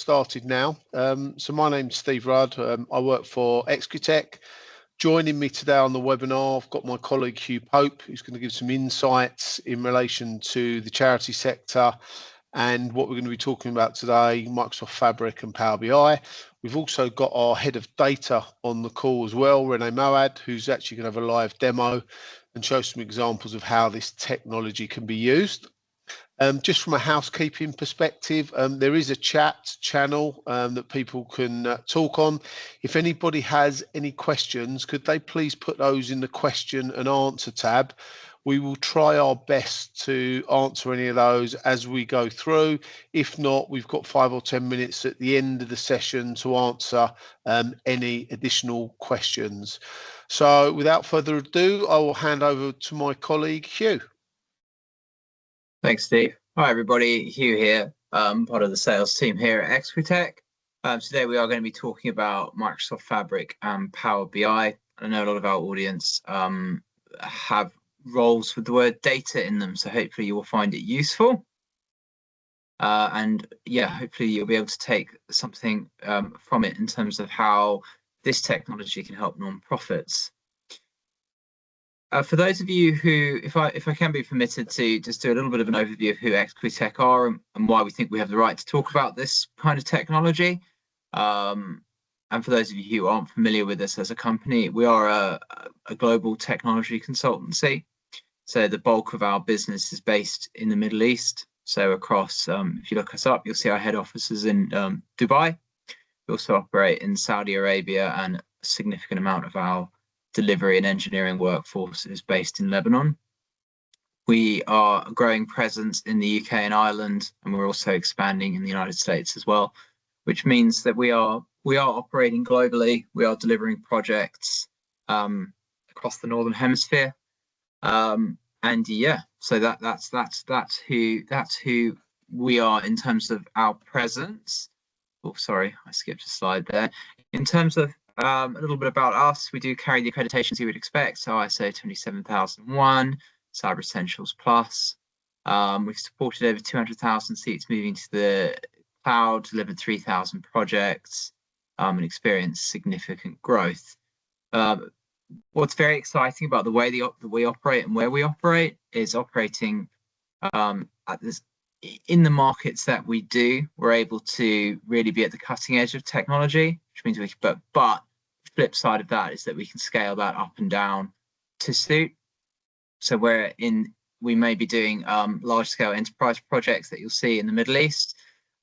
Started now. So my name's Steve Rudd. I work for 𝗬𝗓. Joining me today on the webinar, I've got my colleague 𝗬𝗵𝗶𝘀, who's going to give some insights in relation to the charity sector and what we're going to be talking about today, Microsoft Fabric and Power BI. We've also got our head of data on the call as well, 𝗬𝗵𝗁, who's actually going to have a live demo and show some examples of how this technology can be used. Just from a housekeeping perspective, there is a chat channel that people can talk on. If anybody has any questions, could they please put those in the question and answer tab? We will try our best to answer any of those as we go through. If not, we've got 5 or 10 minutes at the end of the session to answer any additional questions. So without further ado, I will hand over to my colleague, Hugh. Thanks, Steve. Hi, everybody. Hugh here, part of the sales team here at 𝗬𝗓. Today we are going to be talking about Microsoft Fabric and Power BI. I know a lot of our audience have roles with the word data in them, so hopefully you will find it useful. And yeah, hopefully you'll be able to take something from it in terms of how this technology can help non-profits. For those of you who, if I can be permitted to just do a little bit of an overview of who 𝗬𝗓 are and why we think we have the right to talk about this kind of technology. And for those of you who aren't familiar with us as a company, we are a global technology consultancy. So the bulk of our business is based in the Middle East. So across, if you look us up, you'll see our head offices in Dubai. We also operate in Saudi Arabia, and a significant amount of our delivery and engineering workforce is based in Lebanon. We are a growing presence in the UK and Ireland, and we're also expanding in the United States as well, which means that we are operating globally. We are delivering projects across the Northern Hemisphere, and yeah, so that's who we are in terms of our presence. Oh, sorry, I skipped a slide there. In terms of a little bit about us, we do carry the accreditations you would expect, so ISO 27001, Cyber Essentials Plus. We've supported over 200,000 seats moving to the cloud, delivered 3,000 projects, and experienced significant growth. What's very exciting about the way that we operate and where we operate is operating in the markets that we do. We're able to really be at the cutting edge of technology, which means we can, but the flip side of that is that we can scale that up and down to suit. So we may be doing large scale enterprise projects that you'll see in the Middle East.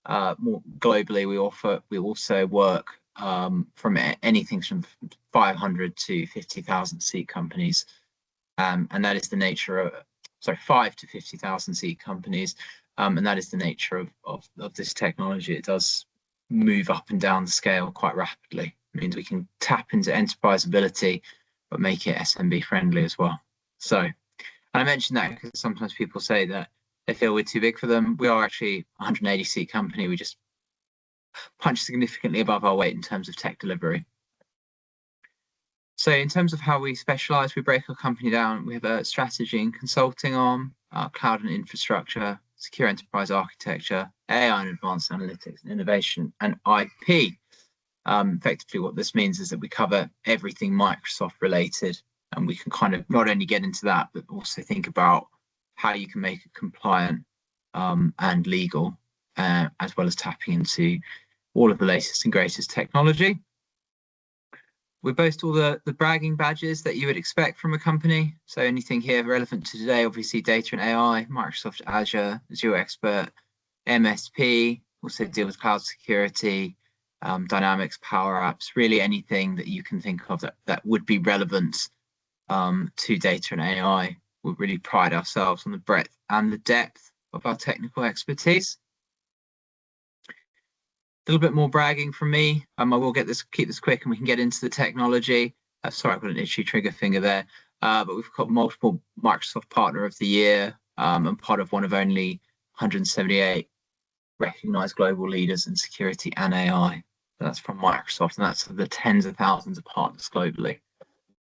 More globally, we also work from anything from 500 to 50,000 seat companies, and that is the nature of 5 to 50,000 seat companies. And that is the nature of this technology. It does move up and down the scale quite rapidly. It means we can tap into enterprise ability, but make it SMB friendly as well. So, and I mention that because sometimes people say that they feel we're too big for them. We are actually a 180 seat company. We just punch significantly above our weight in terms of tech delivery. So in terms of how we specialize, we break our company down. We have a strategy and consulting arm, cloud and infrastructure, secure enterprise architecture, AI and advanced analytics and innovation, and IP. Effectively, what this means is that we cover everything Microsoft related, and we can kind of not only get into that, but also think about how you can make it compliant and legal, as well as tapping into all of the latest and greatest technology. We boast all the bragging badges that you would expect from a company. So anything here relevant to today, obviously data and AI, Microsoft Azure, Azure Expert, MSP, also deal with cloud security, Dynamics, Power Apps, really anything that you can think of that would be relevant to data and AI. We really pride ourselves on the breadth and the depth of our technical expertise. A little bit more bragging from me. I will keep this quick and we can get into the technology. Sorry, I've got an itchy trigger finger there. But we've got multiple Microsoft Partner of the Year and part of one of only 178 recognized global leaders in security and AI. That's from Microsoft, and that's the tens of thousands of partners globally.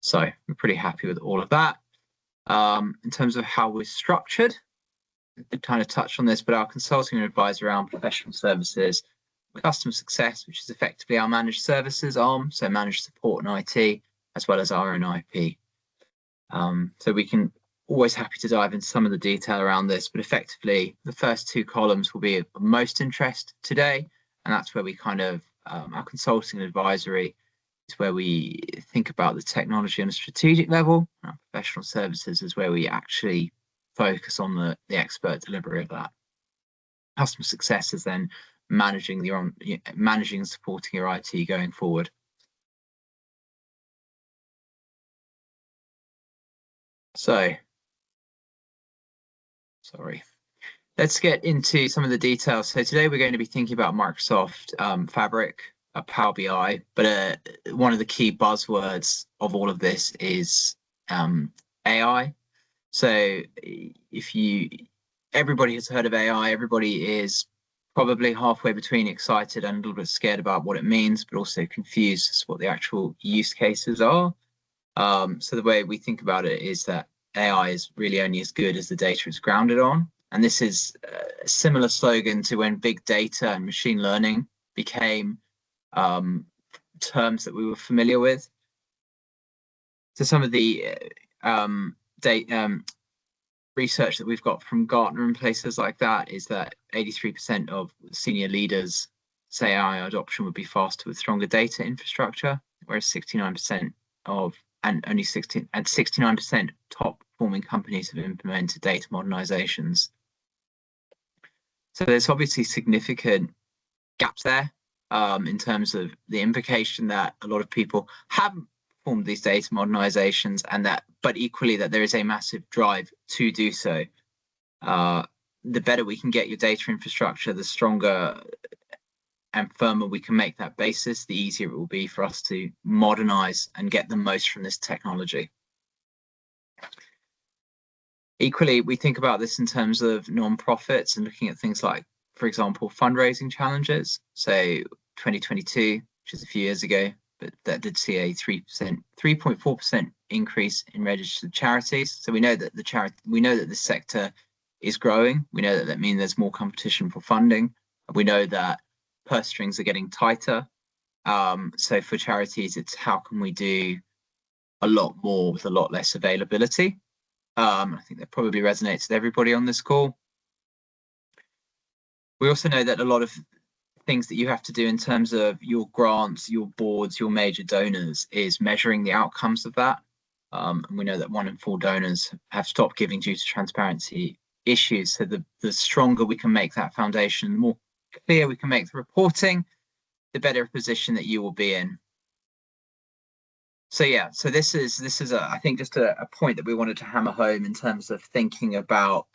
So we're pretty happy with all of that. In terms of how we're structured, I kind of touched on this, but our consulting and advisory around professional services, customer success, which is effectively our managed services arm, so managed support and IT, as well as our own IP. So we can always happy to dive into some of the detail around this, but effectively the first two columns will be of most interest today, and that's where we kind of our consulting and advisory is where we think about the technology on a strategic level. Our professional services is where we actually focus on the expert delivery of that. Customer success is then managing and supporting your IT going forward. So, let's get into some of the details. So today we're going to be thinking about Microsoft Fabric, Power BI, but one of the key buzzwords of all of this is AI. So everybody has heard of AI, everybody is probably halfway between excited and a little bit scared about what it means, but also confused as to what the actual use cases are. So the way we think about it is that AI is really only as good as the data it's grounded on. And this is a similar slogan to when big data and machine learning became terms that we were familiar with. So some of the research that we've got from Gartner and places like that is that 83% of senior leaders say AI adoption would be faster with stronger data infrastructure, whereas 69% and 69% top performing companies have implemented data modernizations. So there's obviously significant gaps there in terms of the implication that a lot of people haven't performed these data modernizations, but equally that there is a massive drive to do so. The better we can get your data infrastructure, the stronger and firmer we can make that basis, the easier it will be for us to modernize and get the most from this technology. Equally, we think about this in terms of non-profits and looking at things like, for example, fundraising challenges. So 2022, which is a few years ago, but that did see a 3.4% increase in registered charities. So we know that this sector is growing. We know that means there's more competition for funding. We know that purse strings are getting tighter. So for charities, it's how can we do a lot more with a lot less availability. I think that probably resonates with everybody on this call. We also know that a lot of things that you have to do in terms of your grants, your boards, your major donors is measuring the outcomes of that. And we know that 1 in 4 donors have stopped giving due to transparency issues. So the stronger we can make that foundation, the more clear we can make the reporting, the better position that you will be in. So yeah, so this is I think just a point that we wanted to hammer home in terms of thinking about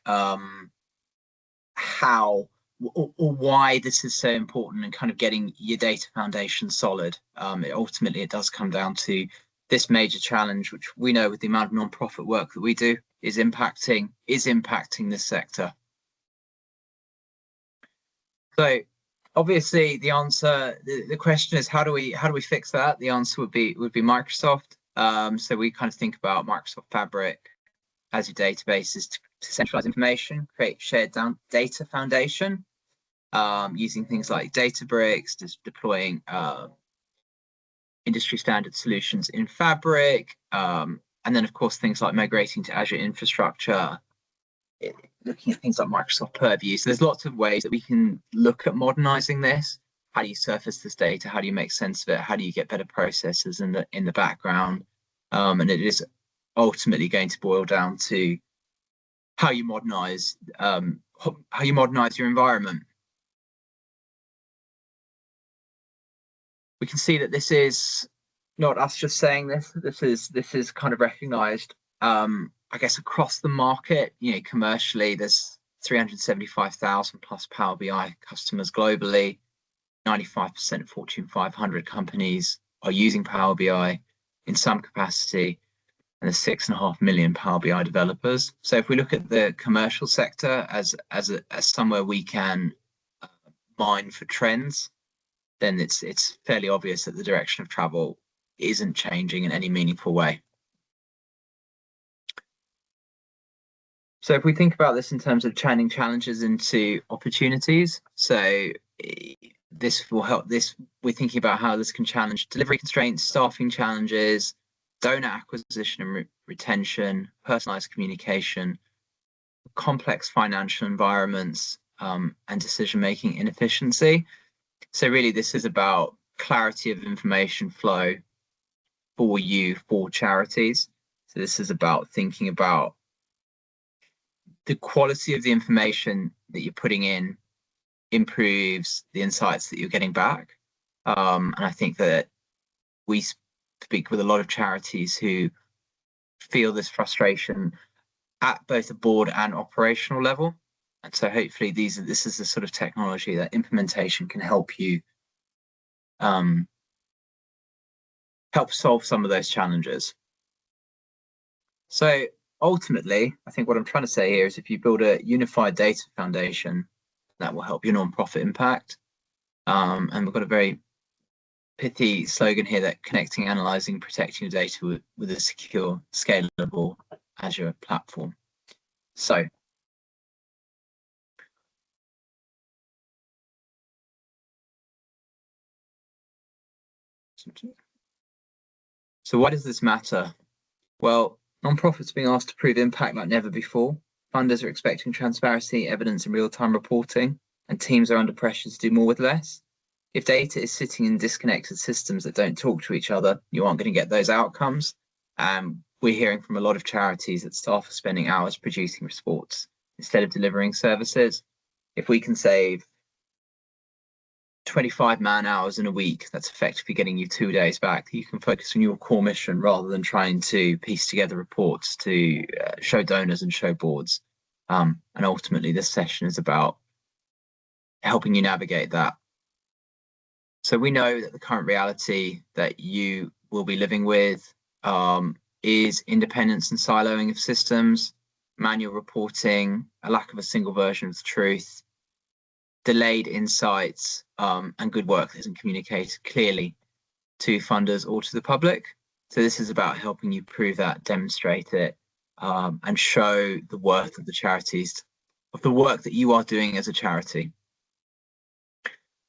how or why this is so important and kind of getting your data foundation solid. Ultimately, it does come down to this major challenge, which we know with the amount of non-profit work that we do is impacting this sector. So obviously the answer, the question is how do we fix that? The answer would be Microsoft. So we kind of think about Microsoft Fabric as your databases to centralize information, create shared data foundation, using things like Databricks, just deploying industry standard solutions in Fabric, and then of course things like migrating to Azure infrastructure, looking at things like Microsoft Purview. So there's lots of ways that we can look at modernizing this. How do you surface this data? How do you make sense of it? How do you get better processes in the background? And it is ultimately going to boil down to how you modernize your environment. We can see that this is not us just saying this. This is kind of recognized, I guess, across the market. You know, commercially, there's 375,000 plus Power BI customers globally. 95% of Fortune 500 companies are using Power BI in some capacity, and there's 6.5 million Power BI developers. So if we look at the commercial sector as somewhere we can mine for trends, then it's fairly obvious that the direction of travel isn't changing in any meaningful way. So if we think about this in terms of turning challenges into opportunities, so this will help. We're thinking about how this can challenge delivery constraints, staffing challenges, donor acquisition and retention, personalized communication, complex financial environments, and decision-making inefficiency. So really, this is about clarity of information flow for you, for charities. So this is about thinking about the quality of the information that you're putting in improves the insights that you're getting back. And I think that we speak with a lot of charities who feel this frustration at both the board and operational level. And so hopefully this is the sort of technology that implementation can help you help solve some of those challenges. So ultimately, I think what I'm trying to say here is if you build a unified data foundation, that will help your nonprofit impact. And we've got a very pithy slogan here that connecting, analyzing, protecting your data with a secure, scalable Azure platform. So why does this matter? Well, nonprofits are being asked to prove impact like never before. Funders are expecting transparency, evidence, and real-time reporting, and teams are under pressure to do more with less. If data is sitting in disconnected systems that don't talk to each other, you aren't going to get those outcomes. We're hearing from a lot of charities that staff are spending hours producing reports instead of delivering services. If we can save 25 man-hours in a week, that's effectively getting you 2 days back. You can focus on your core mission rather than trying to piece together reports to show donors and show boards. And ultimately, this session is about helping you navigate that. So we know that the current reality that you will be living with is independence and siloing of systems, manual reporting, a lack of a single version of the truth, delayed insights, and good work that isn't communicated clearly to funders or to the public. So this is about helping you prove that, demonstrate it, and show the worth of the charities, of the work that you are doing as a charity.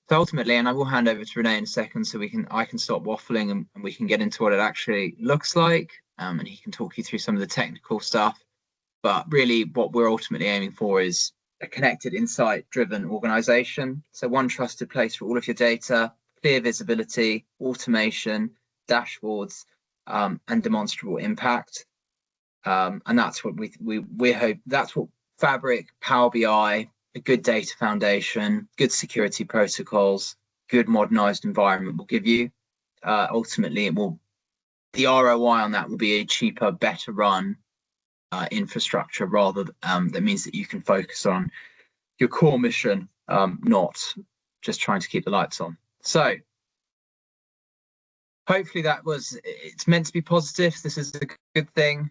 So ultimately, and I will hand over to Renee in a second so I can stop waffling and we can get into what it actually looks like, and he can talk you through some of the technical stuff. But really what we're ultimately aiming for is a connected, insight-driven organization. So one trusted place for all of your data, clear visibility, automation, dashboards, and demonstrable impact. And that's what we hope, that's what Fabric, Power BI, a good data foundation, good security protocols, good modernized environment will give you. Ultimately, the ROI on that will be a cheaper, better run infrastructure rather that means that you can focus on your core mission, not just trying to keep the lights on. So hopefully it's meant to be positive. This is a good thing.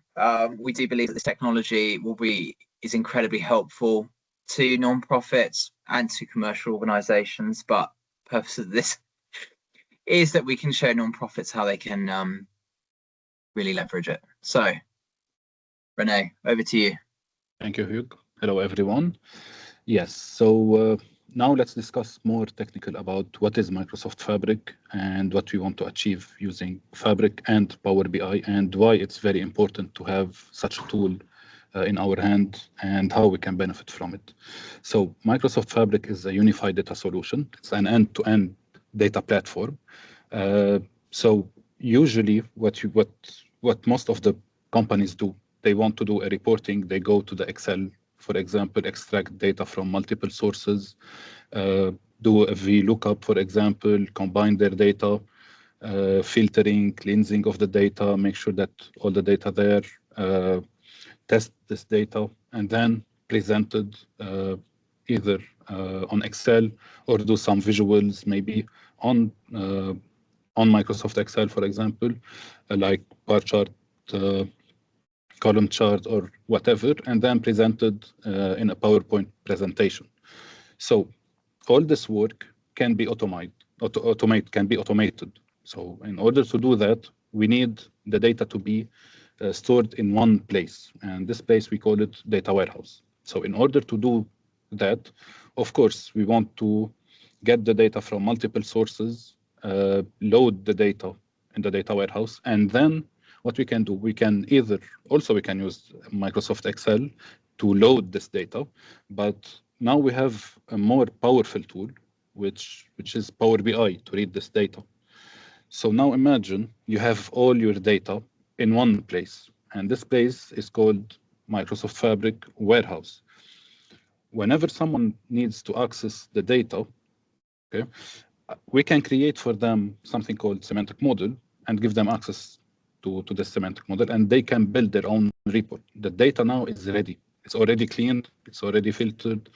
We do believe that this technology is incredibly helpful to non-profits and to commercial organizations, but the purpose of this is that we can show non-profits how they can really leverage it. So Renee, over to you. Thank you, Hugh. Hello, everyone. Yes, so now let's discuss more technical about what is Microsoft Fabric and what we want to achieve using Fabric and Power BI and why it's very important to have such a tool in our hand and how we can benefit from it. So Microsoft Fabric is a unified data solution. It's an end-to-end data platform. So usually what most of the companies do, they want to do a reporting, they go to the Excel, for example, extract data from multiple sources, do a VLOOKUP, for example, combine their data, filtering, cleansing of the data, make sure that all the data there, test this data, and then presented either on Excel or do some visuals maybe on Microsoft Excel, for example, like bar chart, column chart, or whatever, and then presented in a PowerPoint presentation. So all this work can be automated. So in order to do that, we need the data to be stored in one place, and this place we call it data warehouse. So in order to do that, of course, we want to get the data from multiple sources, load the data in the data warehouse, and then what we can do, we can use Microsoft Excel to load this data, but now we have a more powerful tool, which is Power BI to read this data. So now imagine you have all your data in one place, and this place is called Microsoft Fabric Warehouse. Whenever someone needs to access the data, okay, we can create for them something called semantic model and give them access to the semantic model, and they can build their own report. The data now is ready. It's already cleaned. It's already filtered.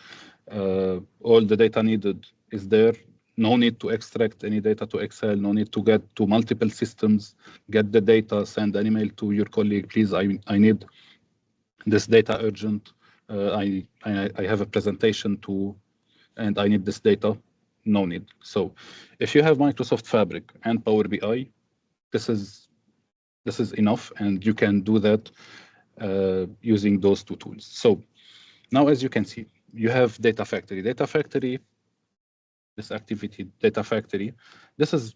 All the data needed is there. No need to extract any data to Excel. No need to get to multiple systems, get the data, send an email to your colleague. Please, I need this data urgent. I have a presentation and I need this data. No need. So if you have Microsoft Fabric and Power BI, this is enough, and you can do that using those two tools. So now, as you can see, you have Data Factory. Data Factory, this activity, Data Factory, this is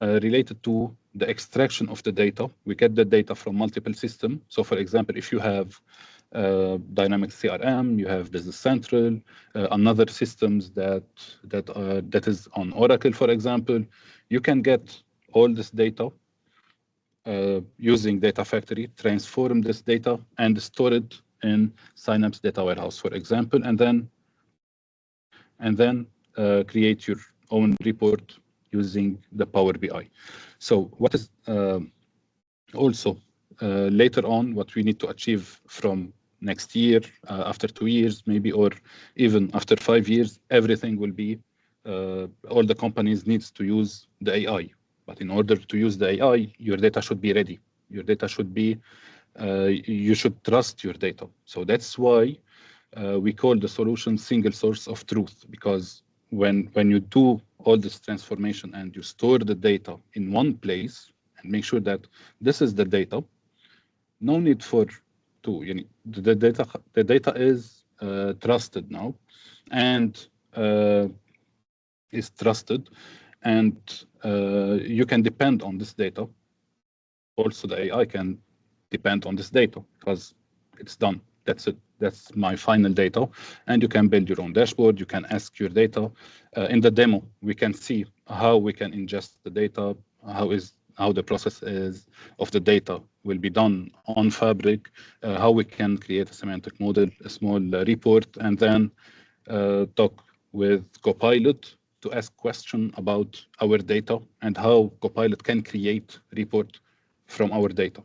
related to the extraction of the data. We get the data from multiple systems. So for example, if you have Dynamics CRM, you have Business Central, another systems that is on Oracle, for example, you can get all this data using Data Factory, transform this data and store it in Synapse Data Warehouse, for example, and then create your own report using the Power BI. So what is also later on what we need to achieve from next year, after 2 years maybe, or even after 5 years, everything will be, all the companies needs to use the AI. But in order to use the AI, your data should be ready. Your data should be, you should trust your data. So that's why we call the solution single source of truth, because when you do all this transformation and you store the data in one place and make sure that this is the data, no need for the data is trusted now, and is trusted, and you can depend on this data. Also, the AI can depend on this data because it's done. That's it. That's my final data. And you can build your own dashboard. You can ask your data. In the demo, we can see how we can ingest the data, how the process is of the data will be done on Fabric, how we can create a semantic model, a small report, and then talk with Copilot to ask questions about our data and how Copilot can create report from our data.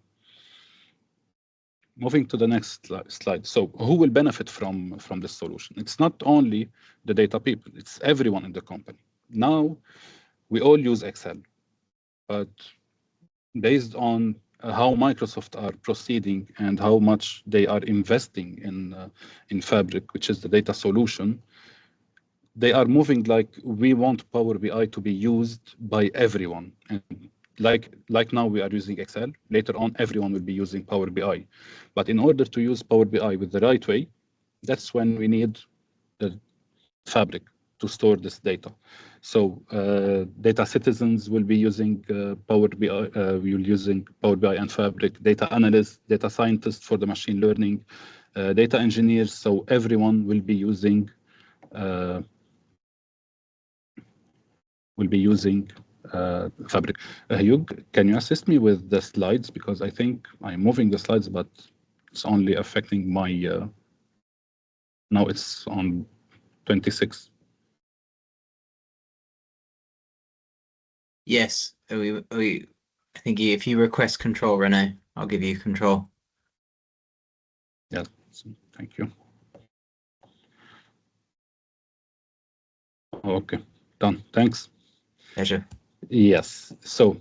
Moving to the next slide. So who will benefit from this solution? It's not only the data people, it's everyone in the company. Now, we all use Excel, but based on how Microsoft are proceeding and how much they are investing in Fabric, which is the data solution, they are moving like we want Power BI to be used by everyone. And like now we are using Excel, later on everyone will be using Power BI. But in order to use Power BI with the right way, that's when we need the Fabric to store this data. So data citizens will be using Power BI, using Power BI and Fabric, data analysts, data scientists for the machine learning, data engineers. So everyone will be using Fabric. Hugh, can you assist me with the slides? Because I think I'm moving the slides, but it's only affecting my, now it's on 26. Yes, I think if you request control, René, I'll give you control. Yeah, thank you. Okay, done. Thanks. Pleasure. Yes. So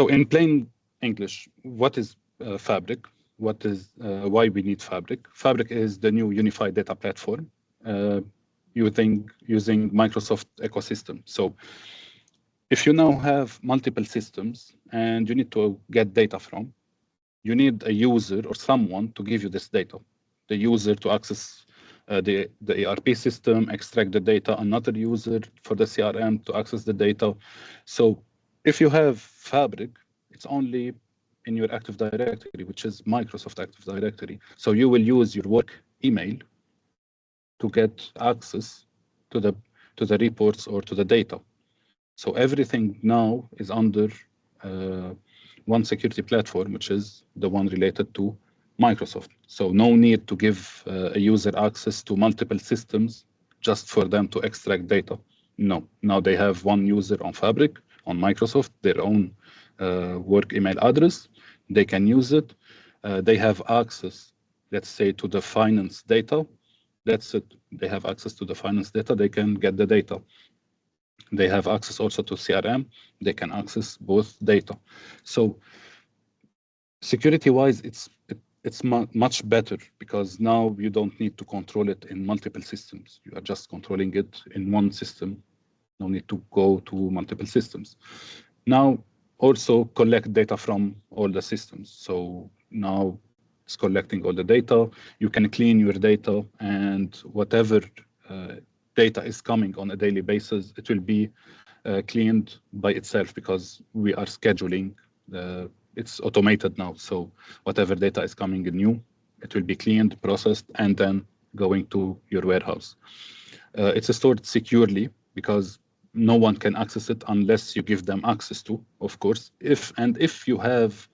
in plain English, what is Fabric? What is why we need Fabric? Fabric is the new unified data platform using Microsoft ecosystem. So if you now have multiple systems and you need to get data from, you need a user or someone to give you this data. The user to access the ERP system, extract the data, another user for the CRM to access the data. So if you have Fabric, it's only in your Active Directory, which is Microsoft Active Directory. So you will use your work email to get access to the reports or to the data. So everything now is under one security platform, which is the one related to Microsoft. So no need to give a user access to multiple systems just for them to extract data. No, now they have one user on Fabric, on Microsoft, their own work email address. They can use it. They have access, let's say, to the finance data. That's it. They have access to the finance data. They can get the data. They have access also to CRM. They can access both data. So security-wise, it's much better because now you don't need to control it in multiple systems. You are just controlling it in one system. No need to go to multiple systems. Now also collect data from all the systems. So now it's collecting all the data. You can clean your data, and whatever data is coming on a daily basis, it will be cleaned by itself because we are scheduling. It's automated now. So whatever data is coming new, it will be cleaned, processed, and then going to your warehouse. It's stored securely because no one can access it unless you give them access to, of course. If you have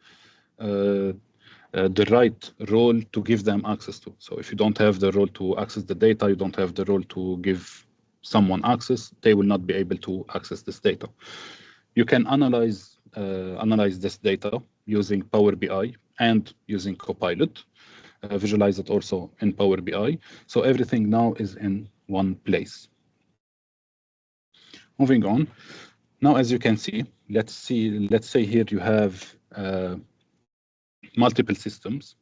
the right role to give them access to. So if you don't have the role to access the data, you don't have the role to give someone access, they will not be able to access this data. You can analyze this data using Power BI and using Copilot. Visualize it also in Power BI. So everything now is in one place. Moving on. Now, as you can see, let's say here you have multiple systems.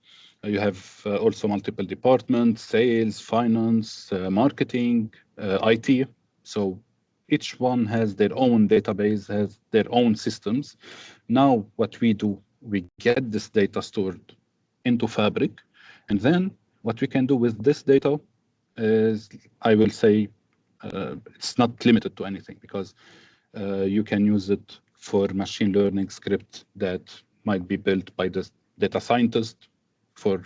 You have also multiple departments, sales, finance, marketing, IT. So each one has their own database, has their own systems. Now what we do, we get this data stored into Fabric. And then what we can do with this data is, I will say, it's not limited to anything because you can use it for machine learning script that might be built by the data scientist for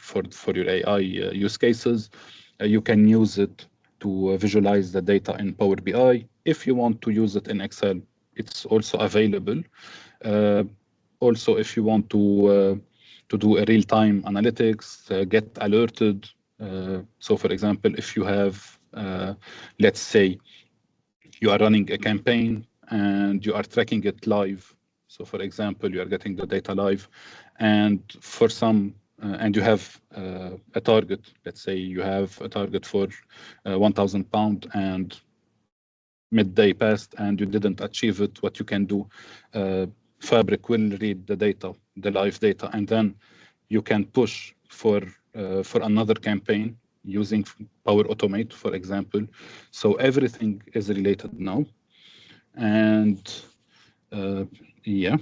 your AI use cases. You can use it to visualize the data in Power BI. If you want to use it in Excel, it's also available. Also, if you want to do a real-time analytics, get alerted. So, for example, if you have, let's say, you are running a campaign and you are tracking it live. So, for example, you are getting the data live, and for some, and you have a target. Let's say you have a target for £1,000, and midday passed and you didn't achieve it. What you can do, Fabric will read the data, the live data, and then you can push for another campaign using Power Automate, for example. So everything is related now, and yeah.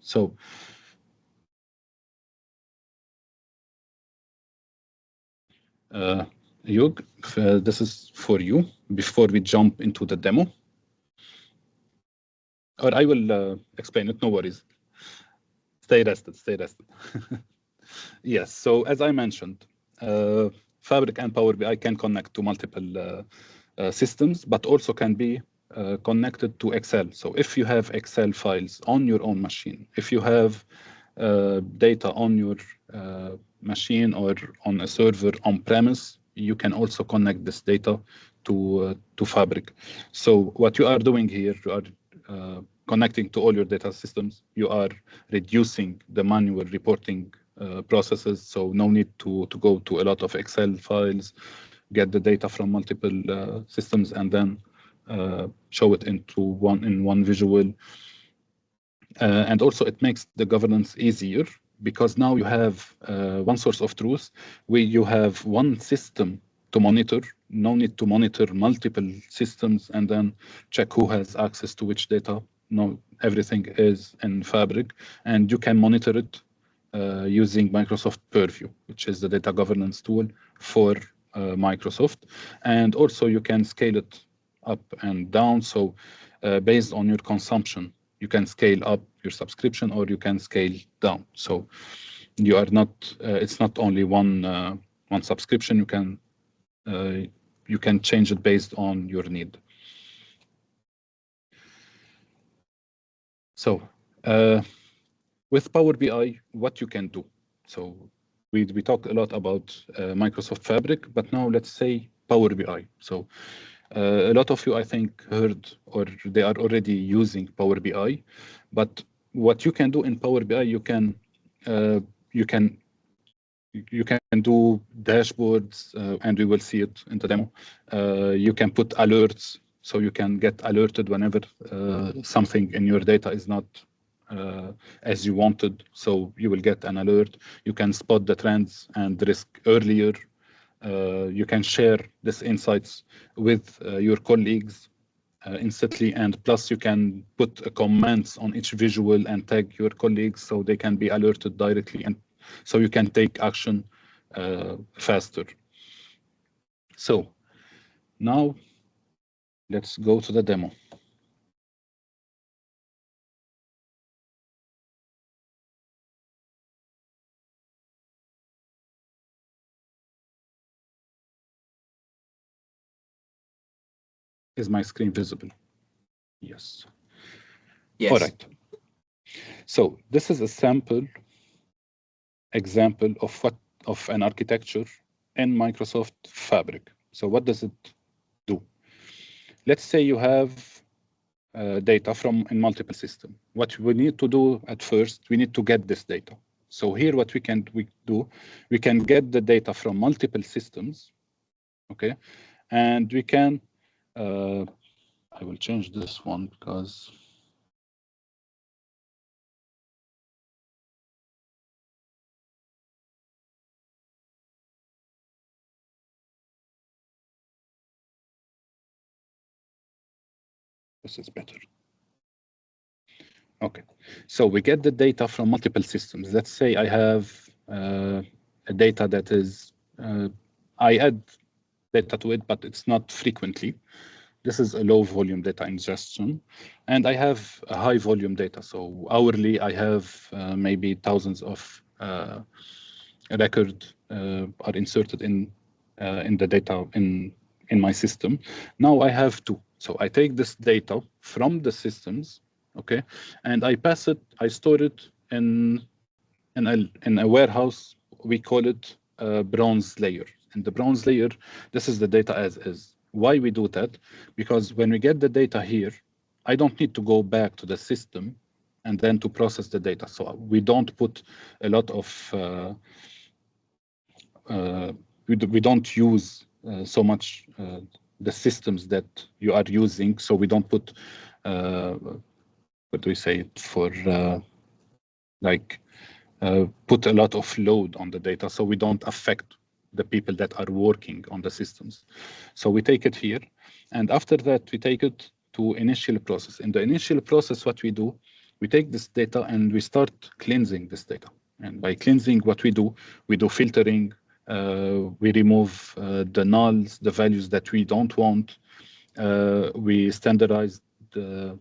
So Hugh, this is for you before we jump into the demo. Or I will explain it, no worries. Stay rested, stay rested. Yes, so as I mentioned, Fabric and Power BI can connect to multiple systems, but also can be connected to Excel. So if you have Excel files on your own machine, if you have data on your machine or on a server on-premise, you can also connect this data to Fabric. So what you are doing here, you are connecting to all your data systems. You are reducing the manual reporting processes, so no need to go to a lot of Excel files, get the data from multiple systems, and then show it into one visual. And also it makes the governance easier because now you have one source of truth where you have one system to monitor. No need to monitor multiple systems and then check who has access to which data. No, everything is in Fabric, and you can monitor it using Microsoft Purview, which is the data governance tool for Microsoft. And also you can scale it up and down. So based on your consumption, you can scale up your subscription or you can scale down. So you are not, it's not only one subscription. You can change it based on your need. So with Power BI, what you can do. So we talked a lot about Microsoft Fabric, but now let's say Power BI. So a lot of you, I think, heard or they are already using Power BI. But what you can do in Power BI, you can do dashboards, and we will see it in the demo. You can put alerts, so you can get alerted whenever something in your data is not as you wanted. So you will get an alert. You can spot the trends and risk earlier. You can share these insights with your colleagues instantly, and plus you can put comments on each visual and tag your colleagues so they can be alerted directly, and so you can take action faster. So now let's go to the demo. Is my screen visible? Yes. Yes. All right. So this is a sample example of an architecture in Microsoft Fabric. So what does it do? Let's say you have data in multiple systems. What we need to do at first, we need to get this data. So here what we can get the data from multiple systems, okay? And we can, I will change this one because this is better. Okay, so we get the data from multiple systems. Let's say I have a data that is, I add data to it, but it's not frequently. This is a low volume data ingestion. And I have a high volume data. So hourly, I have maybe thousands of records are inserted in the data in my system. Now I have two. So I take this data from the systems, okay, and I pass it, I store it in a warehouse. We call it a bronze layer. And the bronze layer, this is the data as is. Why we do that? Because when we get the data here, I don't need to go back to the system and then to process the data. So we don't put a lot of, we don't use so much the systems that you are using. So we don't put, what do we say, for put a lot of load on the data, so we don't affect the people that are working on the systems. So we take it here, and after that we take it to initial process. In the initial process, what we do, we take this data and we start cleansing this data. And by cleansing, what we do filtering. We remove the nulls, the values that we don't want. We standardize the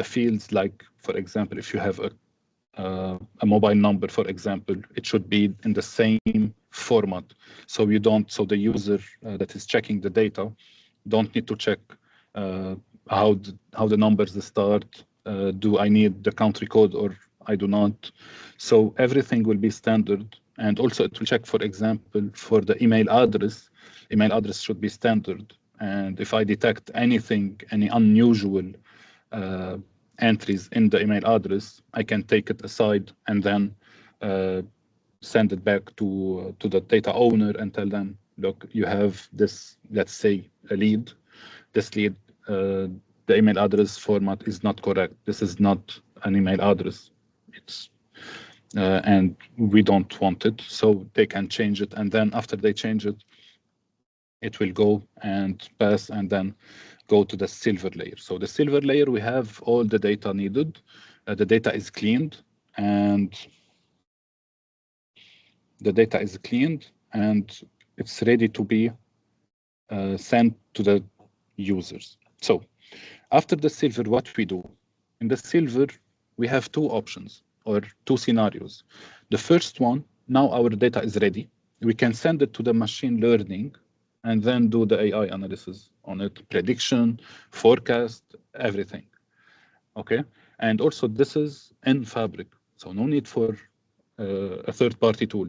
fields, like, for example, if you have a mobile number, for example, it should be in the same format. So the user that is checking the data don't need to check how the numbers start. Do I need the country code or I do not? So everything will be standard. And also it will check, for example, for the email address. Email address should be standard. And if I detect any unusual entries in the email address, I can take it aside and then send it back to the data owner and tell them, look, you have this, let's say, a lead. This lead, the email address format is not correct. This is not an email address. It's and we don't want it, so they can change it. And then after they change it, it will go and pass and then go to the silver layer. So the silver layer, we have all the data needed. The data is cleaned, and the data is cleaned and it's ready to be sent to the users. So after the silver, what we do? In the silver, we have two options or two scenarios. The first one, now our data is ready. We can send it to the machine learning and then do the AI analysis on it, prediction, forecast, everything. Okay, and also this is in Fabric, so no need for a third-party tool.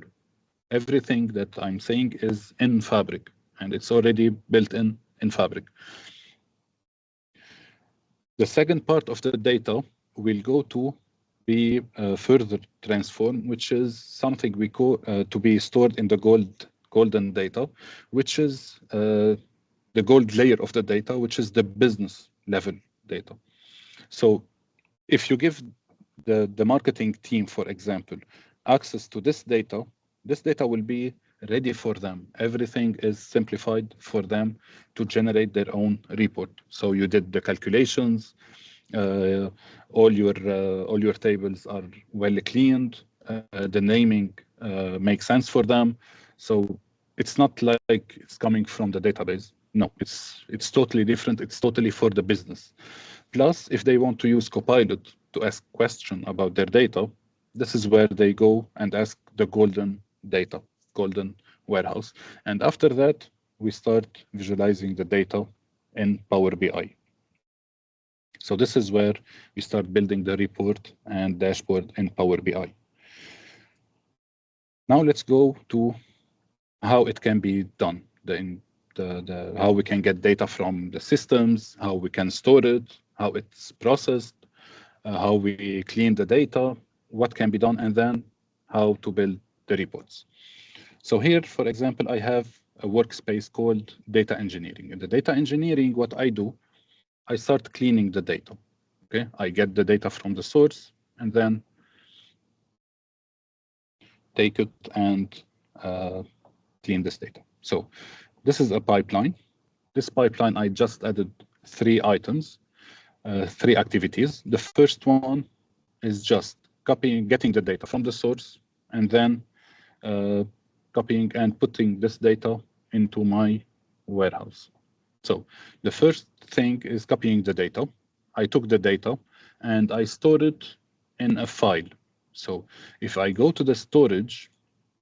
Everything that I'm saying is in Fabric, and it's already built in Fabric. The second part of the data will go to be further transformed, which is something we call to be stored in the golden data, which is the gold layer of the data, which is the business level data. So if you give the marketing team, for example, access to this data will be ready for them. Everything is simplified for them to generate their own report. So you did the calculations, all your tables are well cleaned, the naming makes sense for them. So it's not like it's coming from the database. No, it's totally different. It's totally for the business. Plus, if they want to use Copilot to ask questions about their data, this is where they go and ask the golden data, golden warehouse. And after that, we start visualizing the data in Power BI. So this is where we start building the report and dashboard in Power BI. Now let's go to how it can be done, how we can get data from the systems, how we can store it, how it's processed, how we clean the data, what can be done, and then how to build the reports. So here, for example, I have a workspace called data engineering. In the data engineering, what I do, I start cleaning the data. Okay, I get the data from the source and then take it and clean this data. So this is a pipeline. This pipeline, I just added 3 items, 3 activities. The first one is just getting the data from the source, and then copying and putting this data into my warehouse. So the first thing is copying the data. I took the data and I stored it in a file. So if I go to the storage,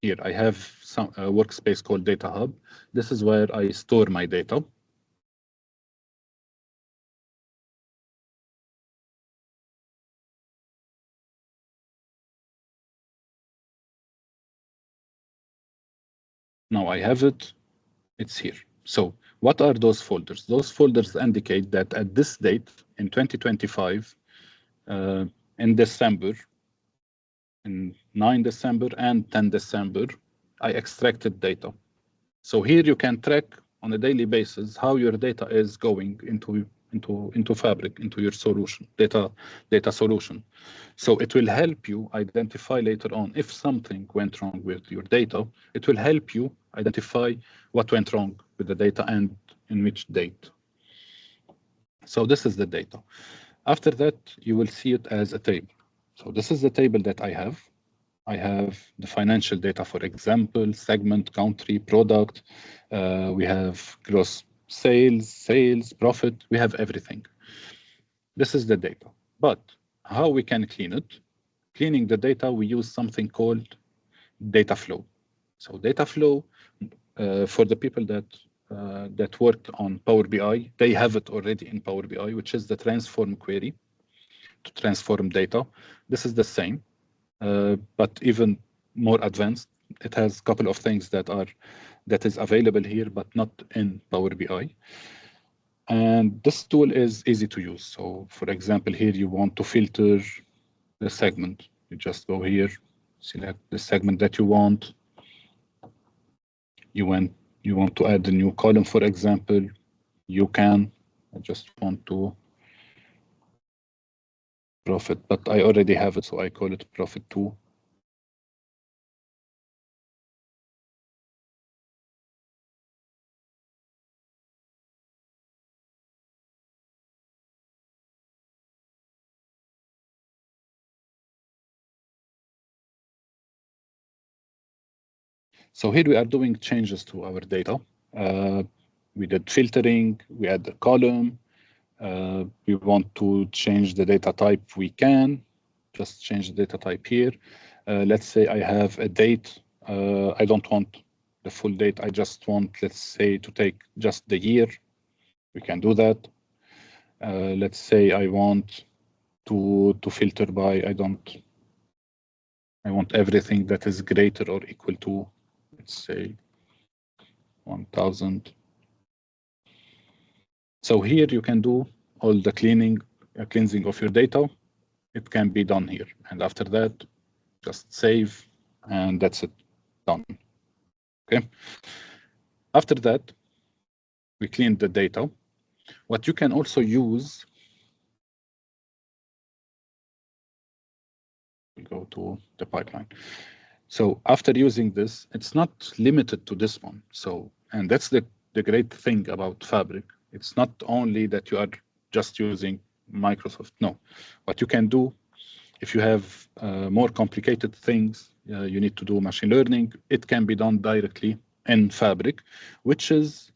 here I have some workspace called Data Hub. This is where I store my data. Now I have it, it's here. So what are those folders? Those folders indicate that at this date in 2025, in December, in 9 December and 10 December, I extracted data. So here you can track on a daily basis how your data is going into Fabric, into your solution, data solution. So it will help you identify later on if something went wrong with your data. It will help you identify what went wrong with the data and in which date. So this is the data. After that, you will see it as a table. So this is the table that I have. I have the financial data, for example, segment, country, product. We have gross sales, profit. We have everything. This is the data. But how we can clean it? Cleaning the data, we use something called data flow. So data flow, for the people that worked on Power BI, they have it already in Power BI, which is the transform query to transform data. This is the same. But even more advanced. It has a couple of things that is available here, but not in Power BI. And this tool is easy to use. So for example, here you want to filter the segment. You just go here, select the segment that you want. You want to add a new column, for example, you can. I just want to profit, but I already have it, so I call it profit 2. So here we are doing changes to our data. We did filtering, we add a column. We want to change the data type, we can just change the data type here. Let's say I have a date. I don't want the full date. I just want, let's say, to take just the year. We can do that. Let's say I want to filter by, I want everything that is greater or equal to, let's say, 1000. So here you can do all the cleansing of your data. It can be done here. And after that, just save, and that's it, done. Okay. After that, we clean the data. What you can also use, we go to the pipeline. So after using this, it's not limited to this one. So, and that's the great thing about Fabric. It's not only that you are just using Microsoft. No, what you can do, if you have more complicated things, you need to do machine learning, it can be done directly in Fabric, which is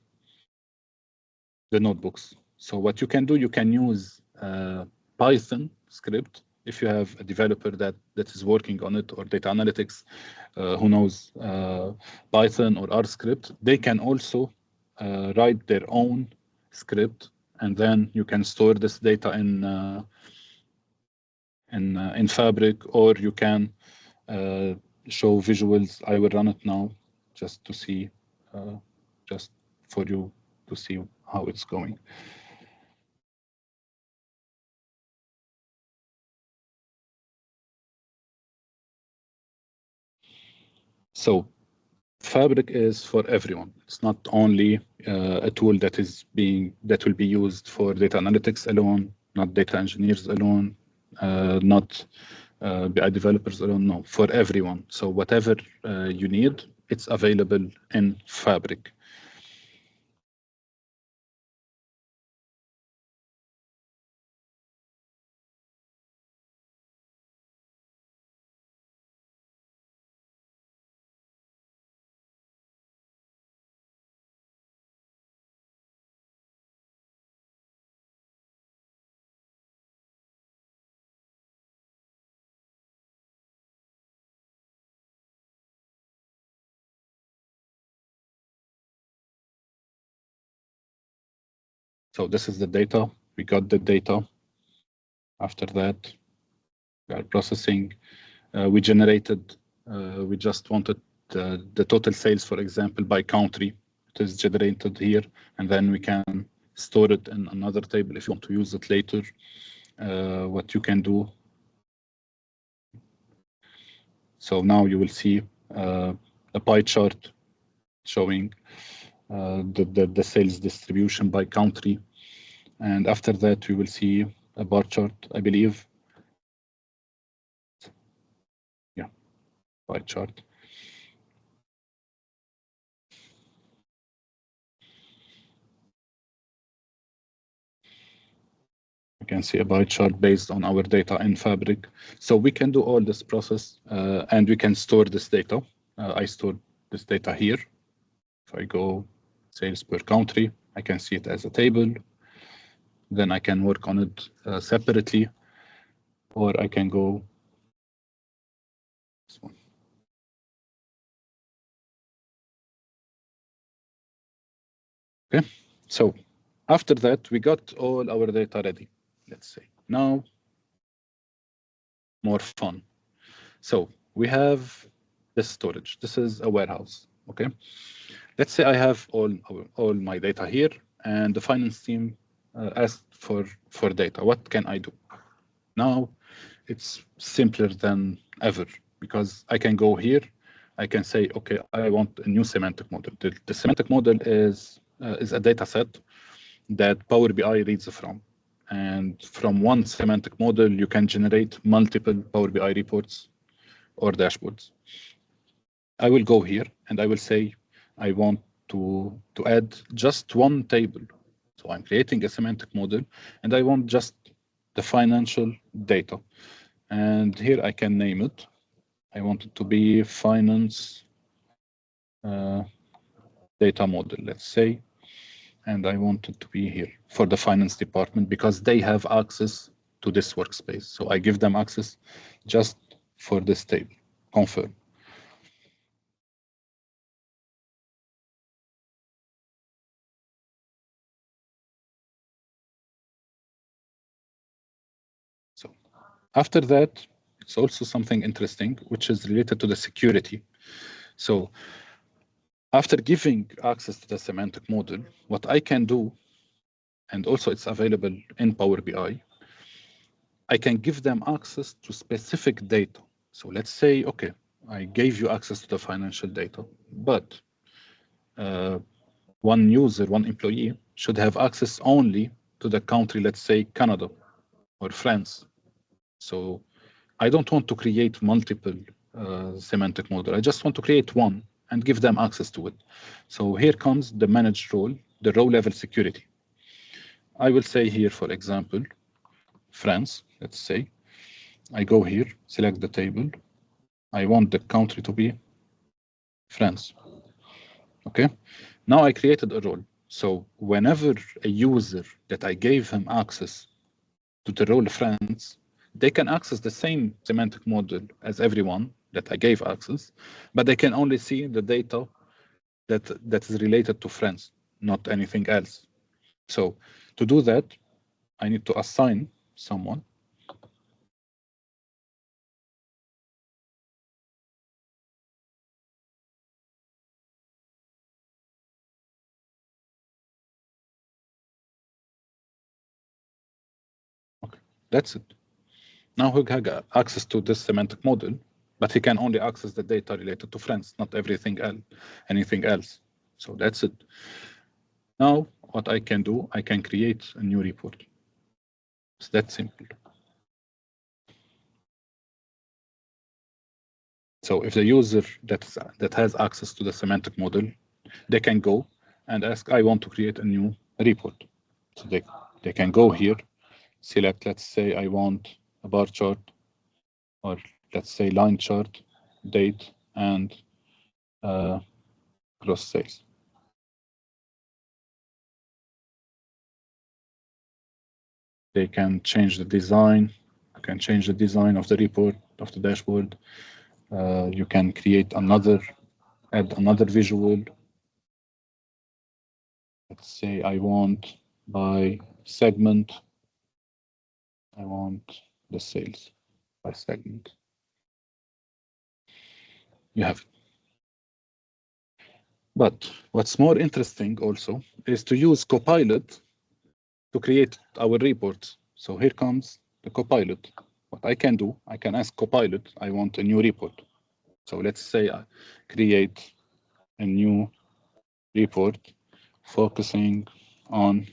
the notebooks. So what you can do, you can use Python script. If you have a developer that is working on it, or data analytics, who knows Python or R script, they can also write their own script, and then you can store this data in Fabric, or you can show visuals. I will run it now just to see, just for you to see how it's going. So Fabric is for everyone. It's not only a tool that will be used for data analytics alone, not data engineers alone, not BI developers alone. No, for everyone. So whatever you need, it's available in Fabric. So this is the data. We got the data. After that, we are processing. We generated, we just wanted the total sales, for example, by country. It is generated here, and then we can store it in another table if you want to use it later. What you can do. So now you will see a pie chart showing the sales distribution by country. And after that, we will see a bar chart, I believe. Yeah, pie chart. You can see a bar chart based on our data in Fabric. So we can do all this process, and we can store this data. I stored this data here. If I go sales per country, I can see it as a table. Then I can work on it separately, or I can go this one. Okay, so after that, we got all our data ready, let's say. Now, more fun. So we have this storage. This is a warehouse, okay? Let's say I have all my data here, and the finance team asked for data. What can I do? Now, it's simpler than ever, because I can go here. I can say, okay, I want a new semantic model. The semantic model is a data set that Power BI reads from. And from one semantic model, you can generate multiple Power BI reports or dashboards. I will go here and I will say, I want to add just one table. So I'm creating a semantic model and I want just the financial data. And here I can name it. I want it to be finance data model, let's say, and I want it to be here for the finance department because they have access to this workspace. So I give them access just for this table, confirm. So after that, it's also something interesting, which is related to the security. So after giving access to the semantic model, what I can do, and also it's available in Power BI, I can give them access to specific data. So let's say, okay, I gave you access to the financial data, but one user, one employee should have access only to the country, let's say Canada or France. So I don't want to create multiple semantic model. I just want to create one and give them access to it. So here comes the managed role, the row level security. I will say here, for example, France, let's say. I go here, select the table. I want the country to be France. Okay. Now I created a role. So whenever a user that I gave him access to the role France, they can access the same semantic model as everyone that I gave access, but they can only see the data that is related to France, not anything else. So to do that, I need to assign someone. Okay, that's it. Now he has access to this semantic model, but he can only access the data related to France, not everything else, anything else. So that's it. Now what I can do, I can create a new report. It's that simple. So if the user that has access to the semantic model, they can go and ask, I want to create a new report. So they can go here, select, let's say I want a bar chart, or let's say line chart, date, and gross sales. They can change the design. You can change the design of the report, of the dashboard. You can create another, add another visual. Let's say I want by segment, I want the sales by segment. You have it. But what's more interesting also is to use Copilot to create our reports. So here comes the Copilot. What I can do, I can ask Copilot, I want a new report. So let's say I create a new report focusing on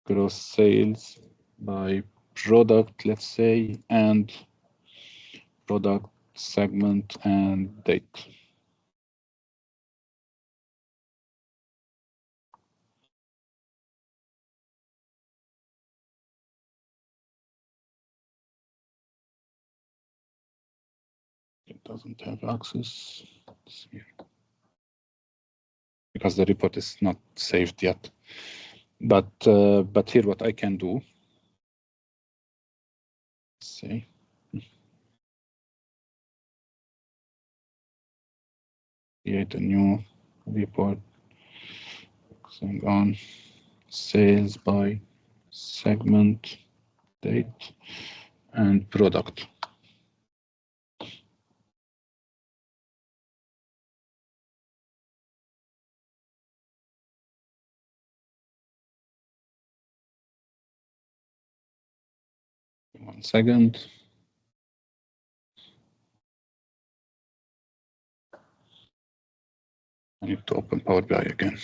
gross sales by product, let's say, and product segment and date. It doesn't have access. Let's see. Because the report is not saved yet. But here what I can do, let's see. Create a new report focusing on sales by segment, date, and product. One second. I need to open Power BI again.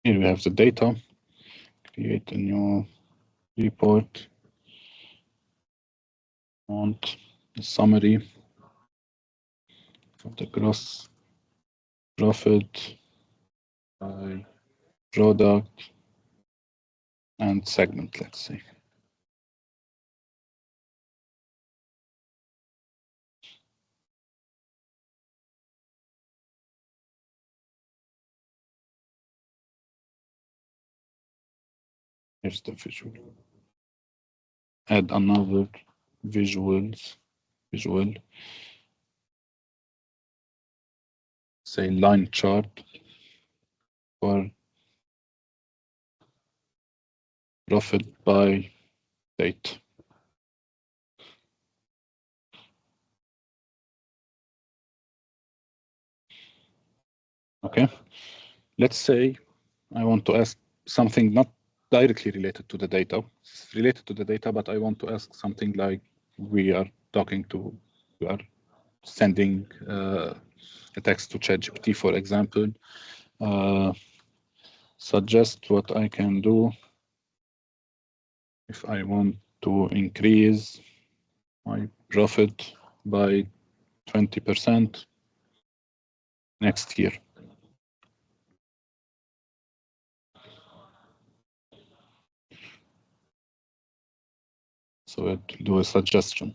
Here we have the data. Create a new report. Want the summary of the gross profit by product and segment, let's say. Here's the visual. Add another visual, say line chart for profit by date. Okay, let's say I want to ask something not directly related to the data. It's related to the data, but I want to ask something like we are sending a text to ChatGPT, for example. Suggest what I can do if I want to increase my profit by 20% next year. So it do a suggestion.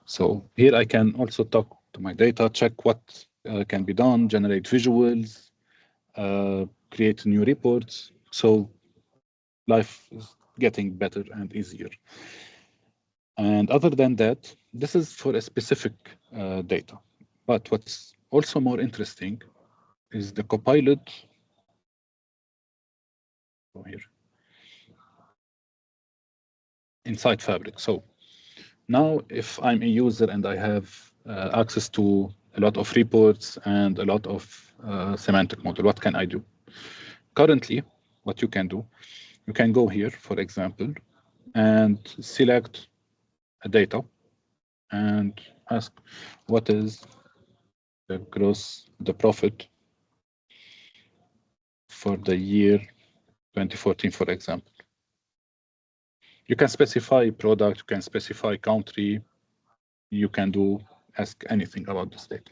So here I can also talk to my data, check what can be done, generate visuals, create new reports. So life is getting better and easier. And other than that, this is for a specific data. But what's also more interesting is the Copilot. Here inside Fabric. So now if I'm a user and I have access to a lot of reports and a lot of semantic model, what can I do? Currently, what you can do, you can go here, for example, and select a data and ask what is the profit for the year 2014, for example. You can specify product, you can specify country, you can ask anything about this data.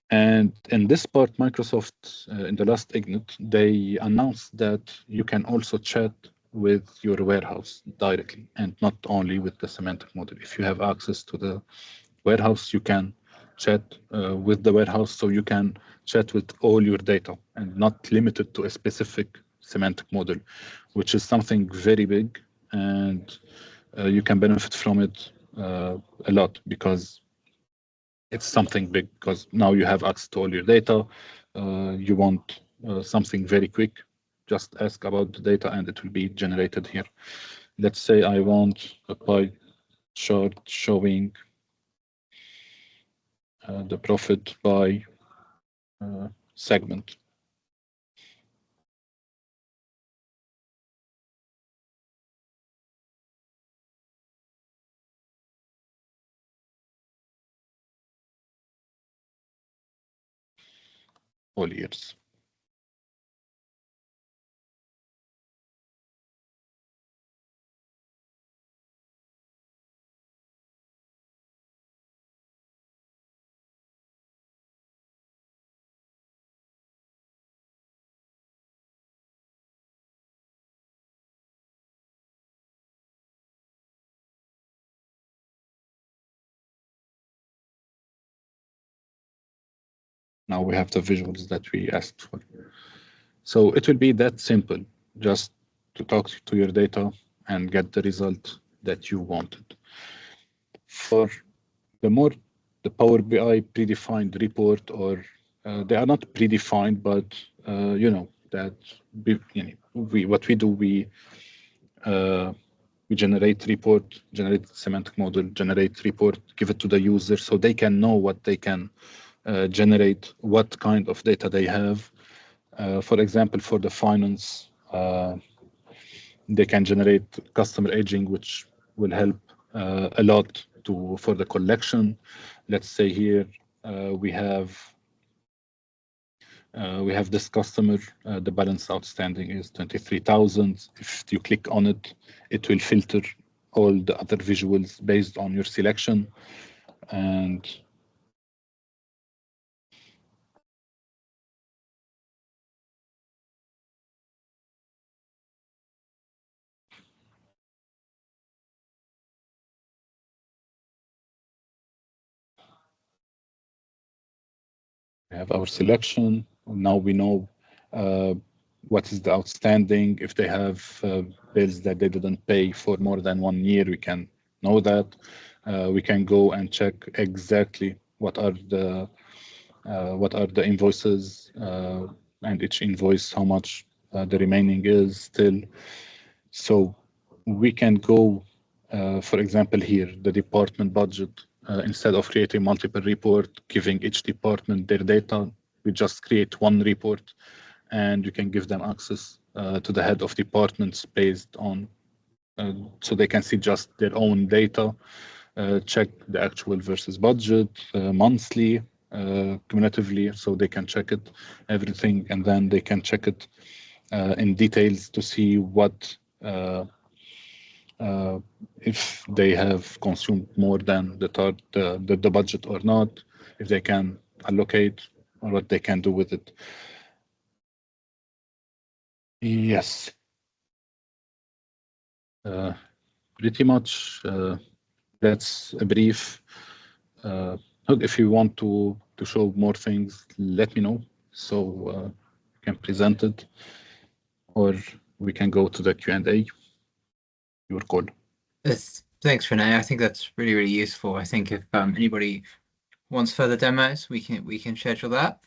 And in this part, Microsoft, in the last Ignite, they announced that you can also chat with your warehouse directly and not only with the semantic model. If you have access to the warehouse, you can chat with the warehouse, so you can chat with all your data and not limited to a specific semantic model, which is something very big, and you can benefit from it a lot because it's something big, because now you have access to all your data. You want something very quick, just ask about the data and it will be generated here. Let's say I want a pie chart showing the profit by segment. All years. Now we have the visuals that we asked for. So it will be that simple, just to talk to your data and get the result that you wanted. For the Power BI predefined report, or they are not predefined, but you know that what we do, we generate report, generate semantic model, generate report, give it to the user so they can know what they can generate, what kind of data they have. For example, for the finance, they can generate customer aging, which will help a lot for the collection. Let's say here we have We have this customer, the balance outstanding is 23,000. If you click on it, it will filter all the other visuals based on your selection. And we have our selection. Now we know what is the outstanding. If they have bills that they didn't pay for more than 1 year, we can know that. We can go and check exactly what are the invoices and each invoice, how much the remaining is still. So we can go, for example, here, the department budget. Instead of creating multiple reports, giving each department their data, we just create one report, and you can give them access to the head of departments based on, so they can see just their own data, check the actual versus budget, monthly, cumulatively, so they can check it, everything, and then they can check it in details to see what if they have consumed more than the budget or not, if they can allocate or what they can do with it. Yes. Pretty much that's a brief. If you want to show more things, let me know, so you can present it, or we can go to the Q&A. Your call. Thanks, Renee. I think that's really, really useful. I think if anybody wants further demos, we can schedule that.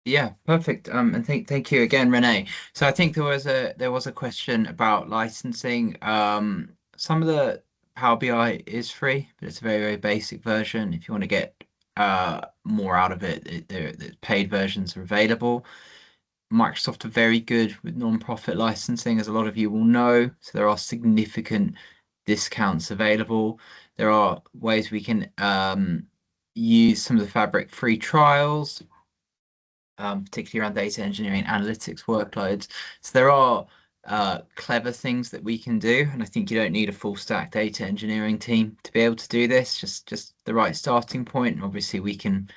Yeah, perfect. And thank you again, Renee. So I think there was a question about licensing. Some of the Power BI is free, but it's a very, very basic version. If you want to get more out of it, the paid versions are available. Microsoft are very good with non-profit licensing, as a lot of you will know. So there are significant discounts available. There are ways we can use some of the Fabric free trials, particularly around data engineering analytics workloads. So there are clever things that we can do, and I think you don't need a full stack data engineering team to be able to do this. Just the right starting point. And obviously we can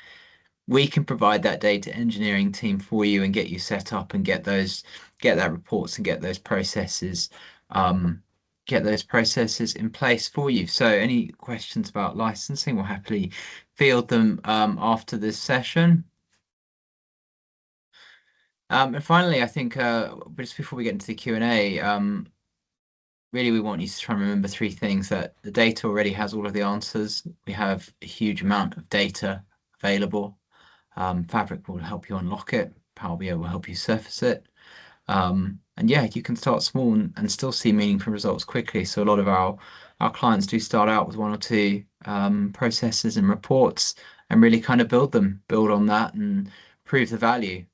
provide that data engineering team for you and get you set up and get that reports and get those processes in place for you. So any questions about licensing, we'll happily field them after this session. And finally, I think just before we get into the Q&A, really we want you to try and remember 3 things: that the data already has all of the answers. We have a huge amount of data available. Fabric will help you unlock it. Power BI will help you surface it. And yeah, you can start small and still see meaningful results quickly. So a lot of our clients do start out with 1 or 2 processes and reports, and really kind of build on that and prove the value.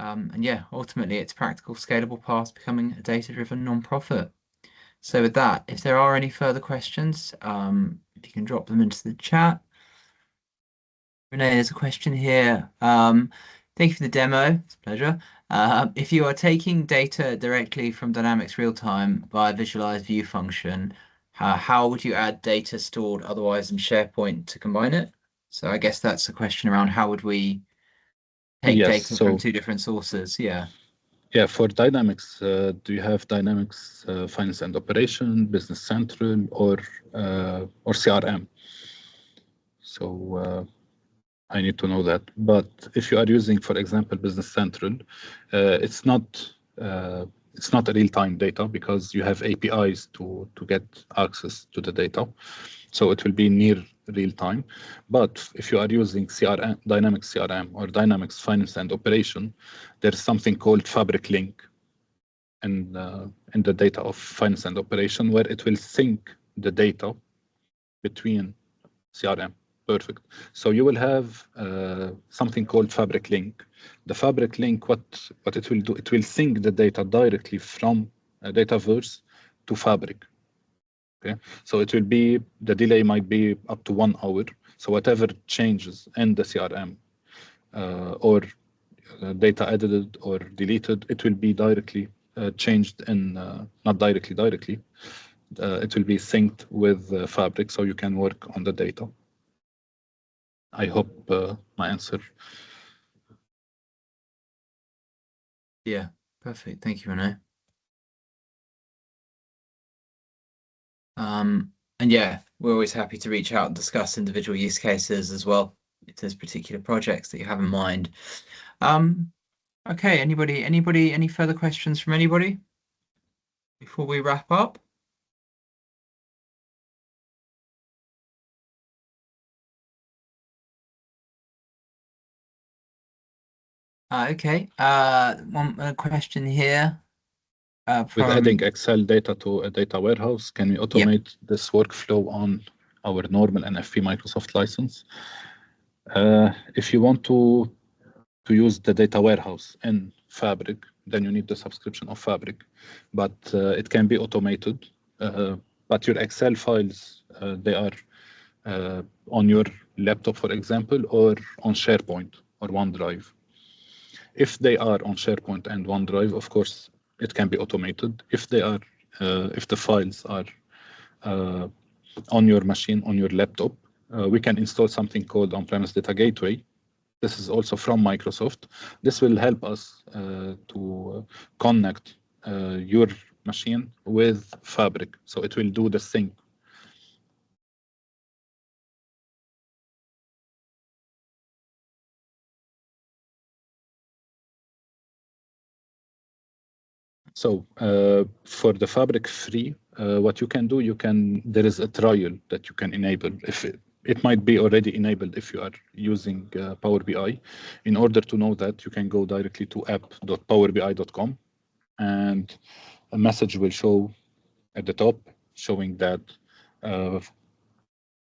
And yeah, ultimately it's practical, scalable path to becoming a data-driven non-profit. So with that, if there are any further questions, if you can drop them into the chat. Renee, there's a question here. Thank you for the demo. It's a pleasure. If you are taking data directly from Dynamics real-time via visualize view function, how would you add data stored otherwise in SharePoint to combine it? So I guess that's a question around how would we take data from 2 different sources. Yeah, for Dynamics, do you have Dynamics Finance and Operation, Business Central, or CRM? So I need to know that. But if you are using, for example, Business Central, it's not a real-time data, because you have APIs to get access to the data. So it will be near real-time. But if you are using CRM, Dynamics CRM or Dynamics Finance and Operation, there's something called Fabric Link. in the data of finance and operation, where it will sync the data between CRM. Perfect. So you will have something called Fabric Link. The Fabric Link, what it will do, it will sync the data directly from Dataverse to Fabric. Okay, so it will be, the delay might be up to 1 hour. So whatever changes in the CRM or data edited or deleted, it will be directly changed in, not directly, it will be synced with Fabric, so you can work on the data. I hope my answer. Yeah, perfect. Thank you, René. And yeah, we're always happy to reach out and discuss individual use cases as well, if there's particular projects that you have in mind. Okay, any further questions from anybody before we wrap up? Okay, one question here. With adding Excel data to a data warehouse, can we automate this workflow on our normal NFV Microsoft license? If you want to use the data warehouse in Fabric, then you need the subscription of Fabric, but it can be automated. But your Excel files, they are on your laptop, for example, or on SharePoint or OneDrive. If they are on SharePoint and OneDrive, of course, it can be automated. If they are, if the files are on your machine, on your laptop, we can install something called on-premise data gateway. This is also from Microsoft. This will help us to connect your machine with Fabric, so it will do the sync. So for the Fabric free, what you can do, there is a trial that you can enable. If it might be already enabled if you are using Power BI. In order to know that, you can go directly to app.powerbi.com, and a message will show at the top showing that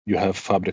you have Fabric